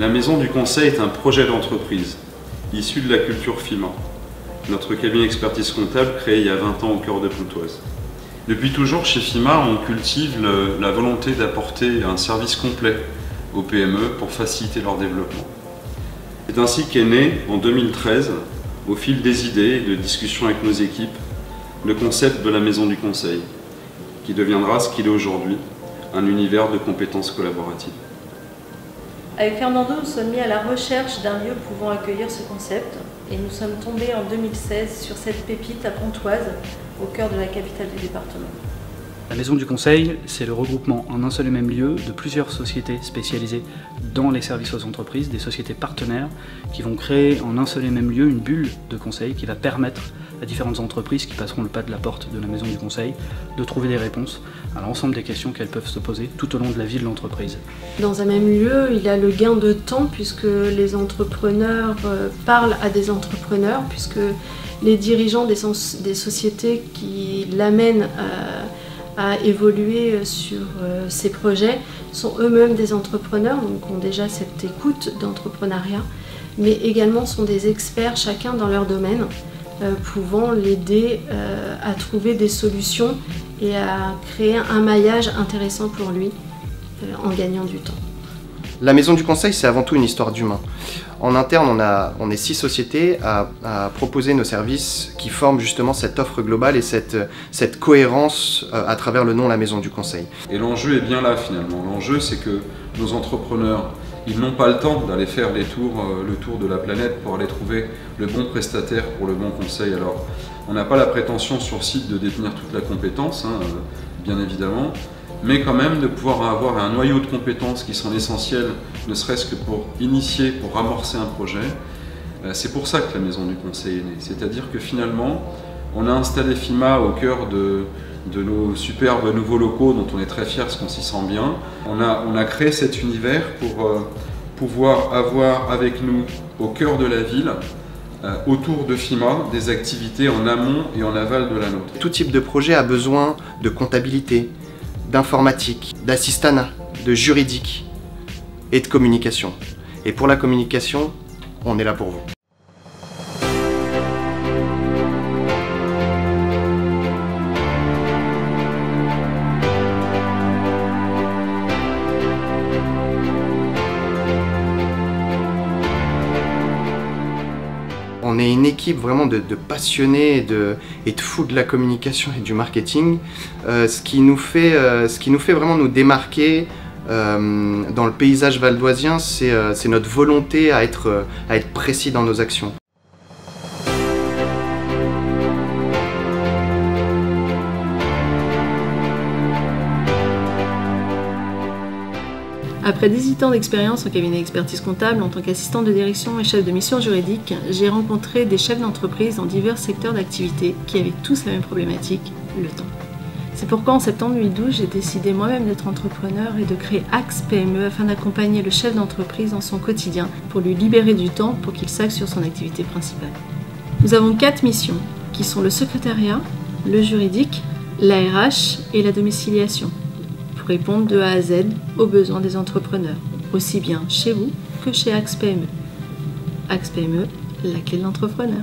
La Maison du Conseil est un projet d'entreprise, issu de la culture FIMA, notre cabinet d'expertise comptable créé il y a 20 ans au cœur de Pontoise. Depuis toujours, chez FIMA, on cultive la volonté d'apporter un service complet aux PME pour faciliter leur développement. C'est ainsi qu'est né, en 2013, au fil des idées et de discussions avec nos équipes, le concept de la Maison du Conseil, qui deviendra ce qu'il est aujourd'hui, un univers de compétences collaboratives. Avec Fernando, nous sommes mis à la recherche d'un lieu pouvant accueillir ce concept et nous sommes tombés en 2016 sur cette pépite à Pontoise, au cœur de la capitale du département. La Maison du Conseil, c'est le regroupement en un seul et même lieu de plusieurs sociétés spécialisées dans les services aux entreprises, des sociétés partenaires qui vont créer en un seul et même lieu une bulle de conseil qui va permettre à différentes entreprises qui passeront le pas de la porte de la Maison du Conseil de trouver des réponses à l'ensemble des questions qu'elles peuvent se poser tout au long de la vie de l'entreprise. Dans un même lieu, il y a le gain de temps puisque les entrepreneurs parlent à des entrepreneurs, puisque les dirigeants des sociétés qui l'amènent à évoluer sur ces projets sont eux-mêmes des entrepreneurs, donc ont déjà cette écoute d'entrepreneuriat, mais également sont des experts chacun dans leur domaine, pouvant l'aider à trouver des solutions et à créer un maillage intéressant pour lui en gagnant du temps. La Maison du Conseil, c'est avant tout une histoire d'humain. En interne, on est 6 sociétés à proposer nos services qui forment justement cette offre globale et cette cohérence à travers le nom La Maison du Conseil. Et l'enjeu est bien là finalement. L'enjeu, c'est que nos entrepreneurs, ils n'ont pas le temps d'aller faire le tour de la planète pour aller trouver le bon prestataire pour le bon conseil. Alors, on n'a pas la prétention sur site de détenir toute la compétence, bien évidemment, mais quand même de pouvoir avoir un noyau de compétences qui sont essentielles, ne serait-ce que pour initier, pour amorcer un projet. C'est pour ça que la Maison du Conseil est née. C'est-à-dire que finalement, on a installé FIMA au cœur de nos superbes nouveaux locaux dont on est très fiers parce qu'on s'y sent bien. On a créé cet univers pour pouvoir avoir avec nous, au cœur de la ville, autour de FIMA, des activités en amont et en aval de la nôtre. Tout type de projet a besoin de comptabilité, d'informatique, d'assistanat, de juridique et de communication. Et pour la communication, on est là pour vous. On est une équipe vraiment de passionnés et de fous de la communication et du marketing, ce qui nous fait vraiment nous démarquer dans le paysage valdoisien, c'est notre volonté à être précis dans nos actions. Après 18 ans d'expérience en cabinet d'expertise comptable en tant qu'assistante de direction et chef de mission juridique, j'ai rencontré des chefs d'entreprise dans divers secteurs d'activité qui avaient tous la même problématique, le temps. C'est pourquoi en septembre 2012, j'ai décidé moi-même d'être entrepreneur et de créer Axe PME afin d'accompagner le chef d'entreprise dans son quotidien pour lui libérer du temps pour qu'il s'axe sur son activité principale. Nous avons 4 missions qui sont le secrétariat, le juridique, l'ARH et la domiciliation, pour répondre de A à Z aux besoins des entrepreneurs, aussi bien chez vous que chez Axe PME. Axe PME, la clé de l'entrepreneur.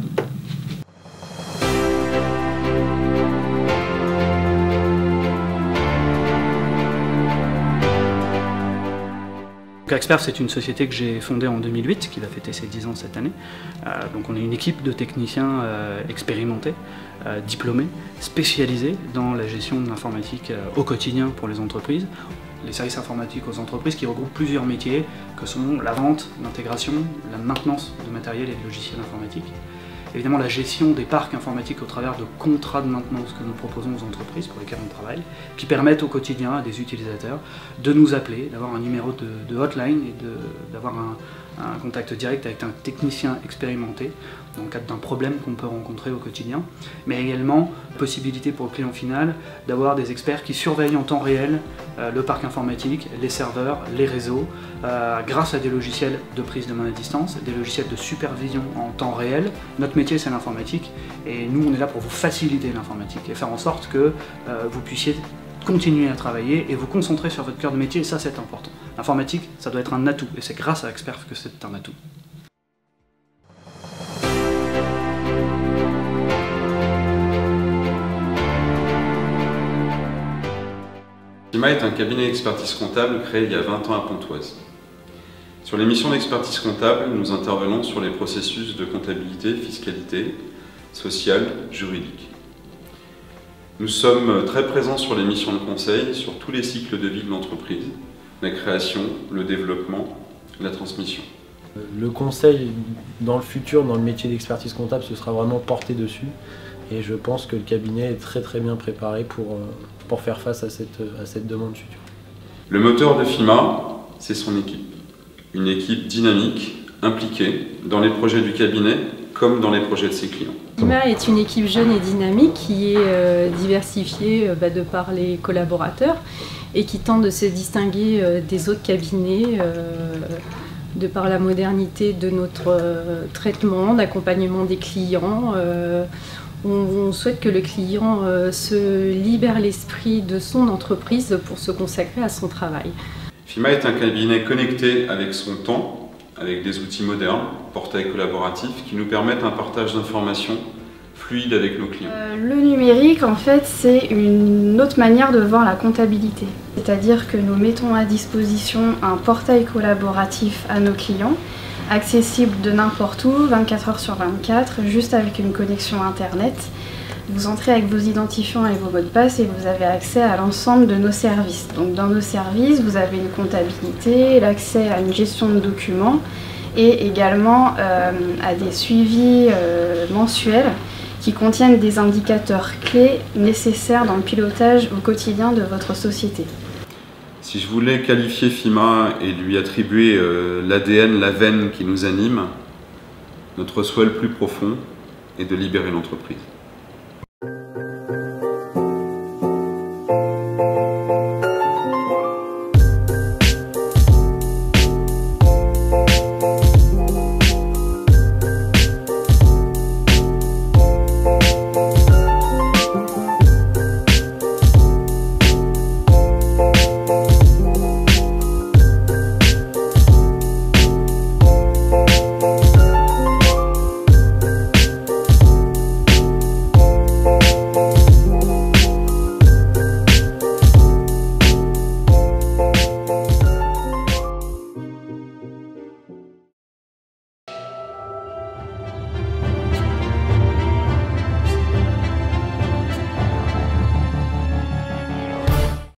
Axperf, c'est une société que j'ai fondée en 2008, qui va fêter ses 10 ans cette année. Donc on est une équipe de techniciens expérimentés, diplômés, spécialisés dans la gestion de l'informatique au quotidien pour les entreprises. Les services informatiques aux entreprises qui regroupent plusieurs métiers, que sont la vente, l'intégration, la maintenance de matériel et de logiciels informatiques. Évidemment la gestion des parcs informatiques au travers de contrats de maintenance que nous proposons aux entreprises pour lesquelles on travaille, qui permettent au quotidien à des utilisateurs de nous appeler, d'avoir un numéro de hotline et d'avoir un contact direct avec un technicien expérimenté dans le cadre d'un problème qu'on peut rencontrer au quotidien, mais également possibilité pour le client final d'avoir des experts qui surveillent en temps réel le parc informatique, les serveurs, les réseaux, grâce à des logiciels de prise de main à distance, des logiciels de supervision en temps réel. Notre métier c'est l'informatique et nous on est là pour vous faciliter l'informatique et faire en sorte que vous puissiez continuer à travailler et vous concentrer sur votre cœur de métier, et ça c'est important. L'informatique, ça doit être un atout, et c'est grâce à Experf que c'est un atout. FIMA est un cabinet d'expertise comptable créé il y a 20 ans à Pontoise. Sur les missions d'expertise comptable, nous intervenons sur les processus de comptabilité, fiscalité, sociale, juridique. Nous sommes très présents sur les missions de conseil, sur tous les cycles de vie de l'entreprise, la création, le développement, la transmission. Le conseil dans le futur, dans le métier d'expertise comptable, ce sera vraiment porté dessus. Et je pense que le cabinet est très bien préparé pour faire face à cette demande future. Le moteur de FIMA, c'est son équipe. Une équipe dynamique, impliquée dans les projets du cabinet comme dans les projets de ses clients. FIMA est une équipe jeune et dynamique qui est diversifiée de par les collaborateurs et qui tente de se distinguer des autres cabinets de par la modernité de notre traitement, d'accompagnement des clients. On souhaite que le client se libère l'esprit de son entreprise pour se consacrer à son travail. FIMA est un cabinet connecté avec son temps, avec des outils modernes, portails collaboratifs qui nous permettent un partage d'informations fluide avec nos clients. Le numérique, en fait, c'est une autre manière de voir la comptabilité. C'est-à-dire que nous mettons à disposition un portail collaboratif à nos clients, accessible de n'importe où, 24 heures sur 24, juste avec une connexion internet. Vous entrez avec vos identifiants et vos mots de passe et vous avez accès à l'ensemble de nos services. Donc dans nos services, vous avez une comptabilité, l'accès à une gestion de documents et également à des suivis mensuels qui contiennent des indicateurs clés nécessaires dans le pilotage au quotidien de votre société. Si je voulais qualifier FIMA et lui attribuer l'ADN, la veine qui nous anime, notre souhait le plus profond est de libérer l'entreprise.